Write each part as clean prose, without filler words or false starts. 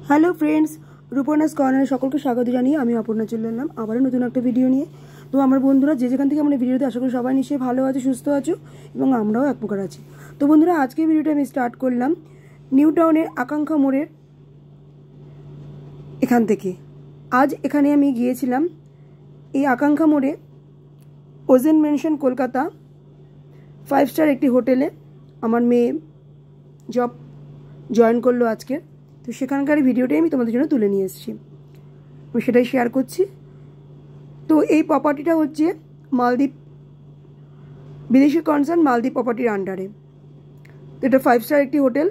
Hello friends, রূপর্ণাস কর্নারে সকলকে স্বাগত জানিয়ে আমি অপর্ণা চলে এলাম আবারও নতুন একটা ভিডিও নিয়ে। তো আমার বন্ধুরা যে যেখান থেকে আমরা ভিডিওতে আশা করি সবাই নিশ্চয়ই ভালো আছে, সুস্থ আছো এবং আমরাও এক প্রকার আছি। তো বন্ধুরা, আজকে ভিডিওটা আমি স্টার্ট করলাম নিউ টাউনের আকাঙ্ক্ষা মোড়ের এখান থেকে। আজ এখানে আমি গিয়েছিলাম এই আকাঙ্ক্ষা মোড়ে ওজেন মেনশন কলকাতা 5 স্টার একটি হোটেলে। আমার মেয়ে জব জয়েন করলো আজকে, তো সেখানকার ভিডিওটাই আমি তোমাদের জন্য তুলে নিয়ে এসেছি, আমি সেটাই শেয়ার করছি। তো এই প্রপার্টিটা হচ্ছে মালদ্বীপ বিদেশি কনসার্ন মালদ্বীপ প্রপার্টির আন্ডারে। তো এটা 5 স্টার একটি হোটেল।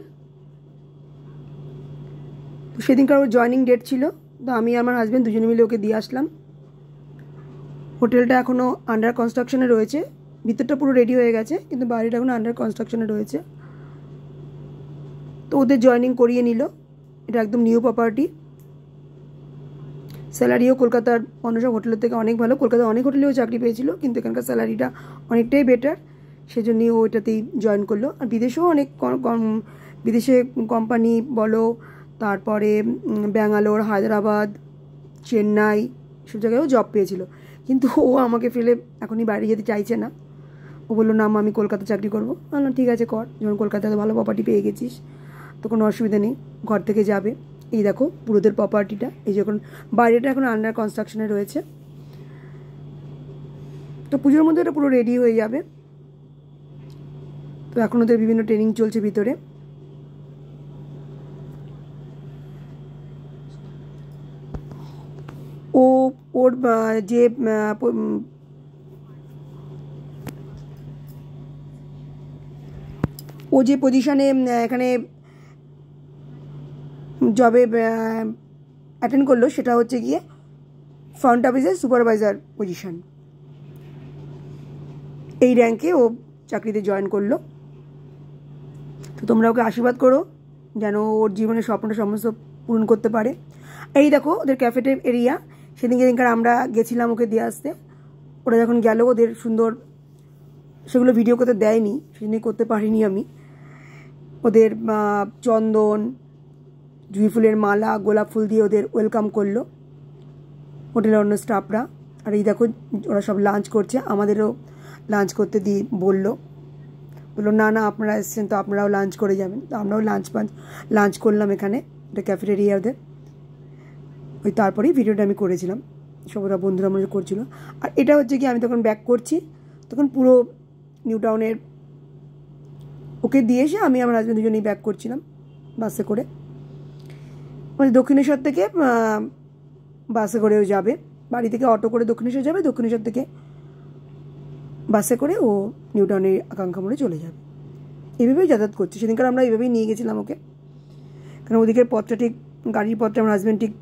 তো সেদিনকার ওর জয়নিং ডেট ছিল, তো আমি আমার হাজব্যান্ড দুজনে মিলে ওকে দিয়ে আসলাম। হোটেলটা এখনও আন্ডার কনস্ট্রাকশনে রয়েছে, ভিতরটা পুরো রেডি হয়ে গেছে কিন্তু বাড়িটা এখনও আন্ডার কনস্ট্রাকশনে রয়েছে। তো ওদের জয়নিং করিয়ে নিল। এটা একদম নিউ প্রপার্টি। স্যালারিও কলকাতার অন্য সব হোটেলের থেকে অনেক ভালো। কলকাতার অনেক হোটেলেও চাকরি পেয়েছিল, কিন্তু এখানকার স্যালারিটা অনেকটাই বেটার, সেজন্যই ও এটাতেই জয়েন করলো। আর বিদেশেও অনেক বিদেশে কোম্পানি বলো, তারপরে ব্যাঙ্গালোর, হায়দ্রাবাদ, চেন্নাই সব জায়গায়ও জব পেয়েছিল, কিন্তু ও আমাকে ফেলে এখনই বাইরে যেতে চাইছে না। ও বললো না আমি কলকাতা চাকরি করবো। বললাম ঠিক আছে কর, যখন কলকাতাতে ভালো প্রপার্টি পেয়ে গেছিস তো কোনো অসুবিধা নেই, ঘর থেকে যাবে। এই দেখো পুরোদের প্রপার্টিটা, এই যখন বাইরেটা এখন আন্ডার কনস্ট্রাকশনে রয়েছে। তো পুজোর মধ্যে এটা পুরো রেডি হয়ে যাবে। তো এখন ওদের বিভিন্ন ট্রেনিং চলছে ভিতরে। ওর যে ও যে পজিশনে এখানে জবে অ্যাটেন্ড করলো সেটা হচ্ছে গিয়ে ফ্রন্ট অফিসের সুপারভাইজার পজিশন। এই র্যাঙ্কে ও চাকরিতে জয়েন করলো। তো তোমরা ওকে আশীর্বাদ করো যেন ওর জীবনের স্বপ্নটা সমস্ত পূরণ করতে পারে। এই দেখো ওদের ক্যাফেটে এরিয়া, যেদিনকার আমরা গেছিলাম ওকে দিয়ে আসতে, ওরা যখন গেল ওদের সুন্দর সেগুলো ভিডিও করতে দেয়নি, সেজন্যই করতে পারিনি আমি। ওদের চন্দন, জুঁই ফুলের মালা, গোলাপ ফুল দিয়ে ওদের ওয়েলকাম করলো হোটেলের অন্য স্টাফরা। আর এই দেখো ওরা সব লাঞ্চ করছে, আমাদেরও লাঞ্চ করতে বললো না না আপনারা এসেছেন তো আপনারাও লাঞ্চ করে যাবেন। তো আমরাও লাঞ্চ করলাম এখানে, এটা ক্যাফেটেরিয়া ওদের। ওই তারপরেই ভিডিওটা আমি করেছিলাম, সব ওরা বন্ধুরা মনে করছিল। আর এটা হচ্ছে কি আমি তখন ব্যাক করছি, তখন পুরো নিউ টাউনের ওকে দিয়ে এসে আমি আমার হাজব্যান্ড দুজনেই ব্যাক করছিলাম বাসে করে। মানে দক্ষিণেশ্বর থেকে বাসে করেও যাবে, বাড়ি থেকে অটো করে দক্ষিণেশ্বর যাবে, দক্ষিণেশ্বর থেকে বাসে করে ও নিউ টাউনের আকাঙ্ক্ষা মোড়ে চলে যাবে। এইভাবেই যাতায়াত করছে। সেদিনকার আমরা এইভাবেই নিয়ে গেছিলাম ওকে, কারণ ওদিকের পথটা ঠিক গাড়ির পথটা আমার হাজব্যান্ড ঠিক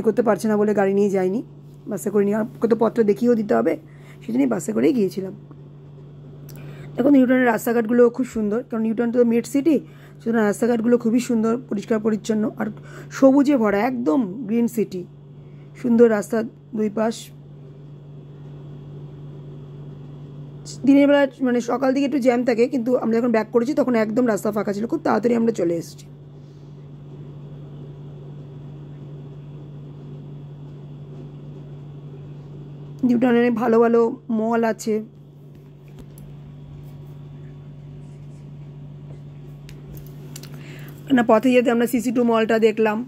করতে পারছে না বলে গাড়ি নিয়ে যায়নি, বাসে করে নিয়ে। ওকে তো পথটা দেখিয়েও দিতে হবে, সেজন্যই বাসে করেই গিয়েছিলাম। এখন নিউটাউনের রাস্তাঘাটগুলো খুব সুন্দর, কারণ নিউটাউন তো মেট সিটি, সুতরাং রাস্তাঘাটগুলো খুবই সুন্দর, পরিষ্কার পরিচ্ছন্ন আর সবুজে ভরা, একদম গ্রিন সিটি। সুন্দর রাস্তা দুই পাশ। দিনের বেলা মানে সকাল দিকে একটু জ্যাম থাকে, কিন্তু আমরা যখন ব্যাক করেছি তখন একদম রাস্তা ফাঁকা ছিল, খুব তাড়াতাড়ি আমরা চলে এসেছি। নিউটাউনে ভালো ভালো মল আছে। না পথে যেতে আমরা CC2 মলটা দেখলাম,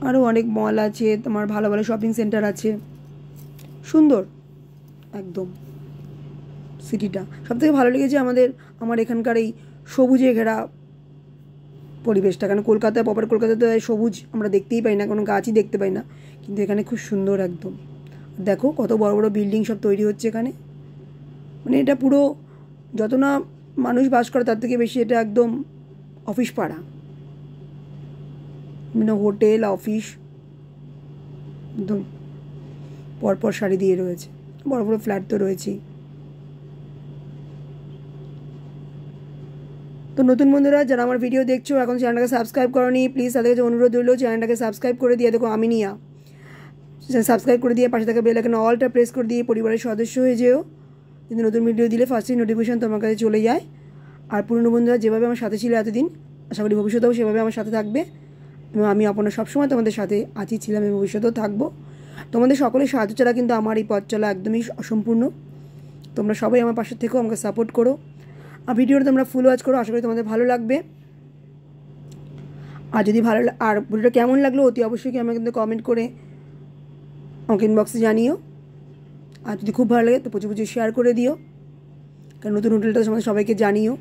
আরও অনেক মল আছে, তোমার ভালো ভালো শপিং সেন্টার আছে, সুন্দর একদম সিটিটা। সবথেকে ভালো লেগেছে আমার এখানকার এই সবুজে ঘেরা পরিবেশটা, কারণ কলকাতায় প্রপার কলকাতাতে সবুজ আমরা দেখতেই পাই না, কোনো গাছই দেখতে পাই না, কিন্তু এখানে খুব সুন্দর একদম। দেখো কত বড় বড় বিল্ডিং সব তৈরি হচ্ছে এখানে, মানে এটা পুরো যত না মানুষ বাস করে তার থেকে বেশি এটা একদম অফিস পাড়া, মানে হোটেল অফিস একদম পরপর সারি দিয়ে রয়েছে, বড় বড় ফ্ল্যাট তো রয়েছেই। তো নতুন বন্ধুরা যারা আমার ভিডিও দেখছো এখন চ্যানেলটাকে সাবস্ক্রাইব করোনি, প্লিজ তাদের কাছে অনুরোধ রইল চ্যানেলটাকে সাবস্ক্রাইব করে দিয়ে দেখো আমিনিয়া সাবস্ক্রাইব করে দিয়ে পাশে থাকা বেল আইকন অলটা প্রেস করে দিয়ে পরিবারের সদস্য হয়ে যেও, কিন্তু নতুন ভিডিও দিলে ফার্স্টে নোটিফিকেশন তোমার কাছে চলে যায়। আর পুরনো বন্ধুরা যেভাবে আমার সাথে ছিল এতদিন, আশা করি ভবিষ্যতেও সেভাবে আমার সাথে থাকবে এবং আমি আপনার সবসময় তোমাদের সাথে আছি, ছিলাম এবং ভবিষ্যতেও থাকবো। তোমাদের সকলের সাহায্য ছাড়া কিন্তু আমার এই পথ চলা একদমই অসম্পূর্ণ। তোমরা সবাই আমার পাশে থেকেও আমাকে সাপোর্ট করো, আর ভিডিওটা তোমরা ফুল ওয়াচ করো, আশা করি তোমাদের ভালো লাগবে। আর যদি ভালো আর ভিডিওটা কেমন লাগলো অতি অবশ্যই কি আমাকে কিন্তু কমেন্ট করে আমাকে ইনবক্সে জানিও। আর যদি খুব ভালো লাগে তো প্রচুর প্রচুর শেয়ার করে দিও, কারণ নতুন হোটেলটা তোমাদের সবাইকে জানিও।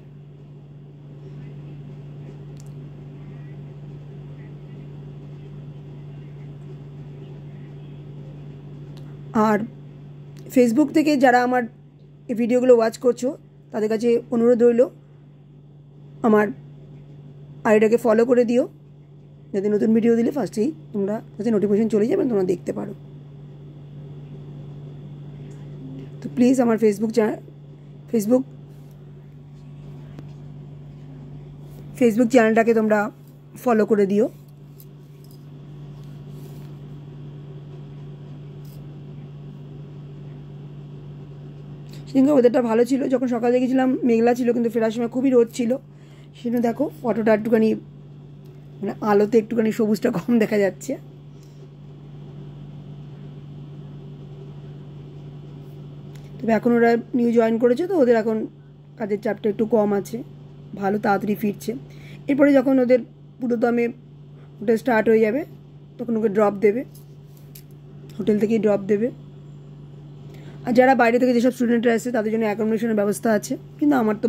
আর ফেসবুক থেকে যারা আমার এই ভিডিওগুলো ওয়াচ করছো তাদের কাছে অনুরোধ রইল আমার আইডিটাকে ফলো করে দিও, যাতে নতুন ভিডিও দিলে ফার্স্টেই তোমরা যাতে নোটিফিকেশন চলে যাবে, তোমরা দেখতে পারো। তো প্লিজ আমার ফেসবুক চ্যানেলটাকে তোমরা ফলো করে দিও। সেদিনকে ওয়েদারটা ভালো ছিল, যখন সকালে গেছিলাম মেঘলা ছিল, কিন্তু ফেরার সময় খুবই রোদ ছিল। সেজন্য দেখো ফটোটা একটুখানি মানে আলোতে একটুখানি সবুজটা কম দেখা যাচ্ছে। তবে এখন ওরা নিউ জয়েন করেছে, তো ওদের এখন কাজের চাপটা একটু কম আছে, ভালো তাড়াতাড়ি ফিরছে। এরপরে যখন ওদের পুরোদমে হোটেল স্টার্ট হয়ে যাবে তখন ওকে ড্রপ দেবে, হোটেল থেকেই ড্রপ দেবে। আর যারা বাইরে থেকে যেসব স্টুডেন্টরা আসছে তাদের জন্য অ্যাকোমোডেশনের ব্যবস্থা আছে, কিন্তু আমার তো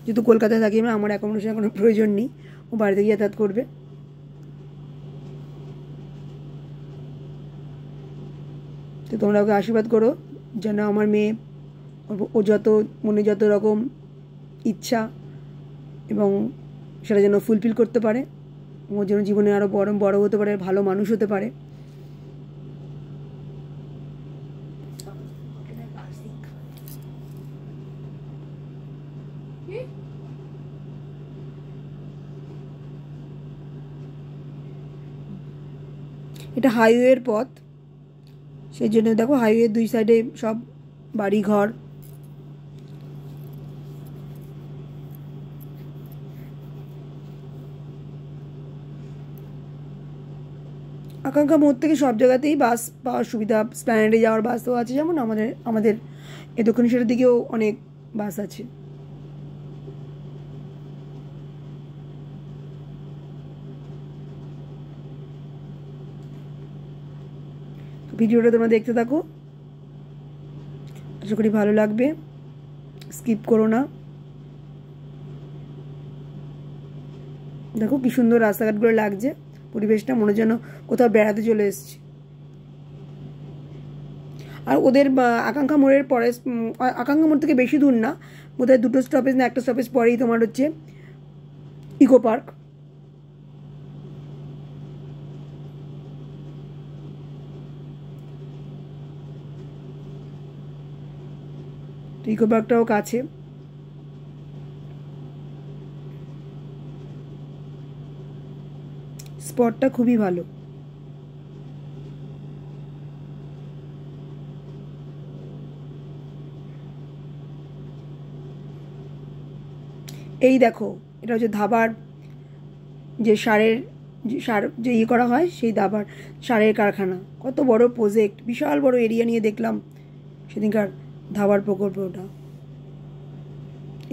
যেহেতু কলকাতায় থাকি আমার অ্যাকোমোডেশনের কোনো প্রয়োজন নেই, ও বাইরে থেকে যাতায়াত করবে। তো তোমরা ওকে আশীর্বাদ করো যেন আমার মেয়ে ও যত মনে যত রকম ইচ্ছা এবং সেটা যেন ফুলফিল করতে পারে, ওর যেন জীবনে আরও বড় হতে পারে, ভালো মানুষ হতে পারে। এটা হাইওয়ের পথ, সেই জন্য দেখো হাইওয়ের দুই সাইডে সব বাড়ি ঘর। আকাঙ্ক্ষা মোড় থেকে সব জায়গাতেই বাস পাওয়ার সুবিধা, স্প্ল্যানেডে যাওয়ার বাসও আছে, যেমন আমাদের এই দক্ষিণেশ্বরের দিকেও অনেক বাস আছে। ভিডিওটা তোমরা দেখতে থাকো, আশা করি ভালো লাগবে, স্কিপ করো না। দেখো কি সুন্দর রাস্তাঘাটগুলো লাগছে, পরিবেশটা মনে যেন কোথাও বেড়াতে চলে এসছে। আর ওদের আকাঙ্ক্ষা মোড়ের পরে, আকাঙ্ক্ষা মোড় থেকে বেশি দূর না, বোধহয় দুটো স্টপেজ না একটা স্টপেজ পরেই তোমার হচ্ছে ইকো পার্ক। তো ইকো পার্কটাও কাছে। স্পটটা খুবই ভালো। এই দেখো এটা হচ্ছে ধাবার যে সার যে ইয়ে করা হয়, সেই ধাবার সারের কারখানা। কত বড় প্রজেক্ট, বিশাল বড় এরিয়া নিয়ে দেখলাম সেদিনকার ধাবার প্রকল্প। ওটা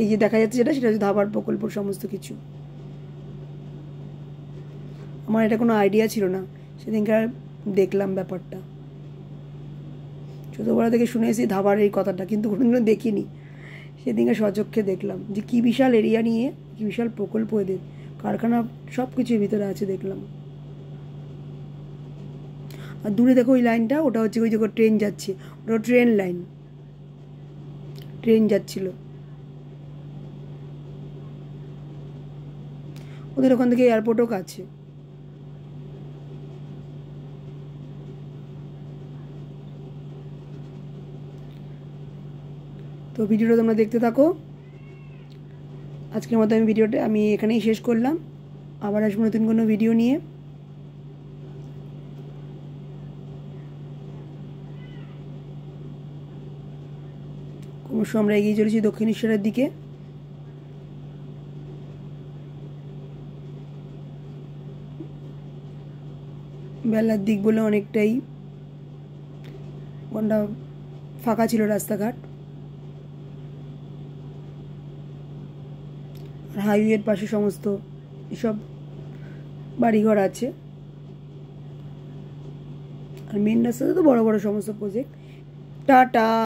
এই যে দেখা যাচ্ছে সেটা হচ্ছে ধাবার প্রকল্প সমস্ত কিছু। আমার এটা কোনো আইডিয়া ছিল না, সেদিনকার দেখলাম ব্যাপারটা। ছোটোবেলা থেকে শুনে এসেছি ধাবার এই কথাটা, কিন্তু কোনোদিনও দেখিনি। সেদিনকে স্বচক্ষে দেখলাম যে কী বিশাল এরিয়া নিয়ে কী বিশাল প্রকল্প, এদের কারখানা সব কিছুর ভিতরে আছে দেখলাম। আর দূরে দেখো ওই লাইনটা, ওটা হচ্ছে ওই যে ট্রেন যাচ্ছে, ওটা ট্রেন লাইন, ট্রেন যাচ্ছিল। ওদের ওখান থেকে এয়ারপোর্টও কাছে। তো ভিডিওটা তোমরা দেখতে থাকো। আজকের মতো ভিডিওটা আমি এখানেই শেষ করলাম, আবার আসবো নতুন কোনো ভিডিও নিয়ে। ক্রমশ আমরা এগিয়ে চলেছি দক্ষিণেশ্বরের দিকে। বেলার দিক বলে অনেকটাই কোনটা ফাঁকা ছিল রাস্তাঘাট। আর হাইওয়ের পাশে সমস্ত এসব বাড়িঘর আছে। আর মেন রাস্তাতে তো বড় বড় সমস্ত প্রজেক্ট। টাটা।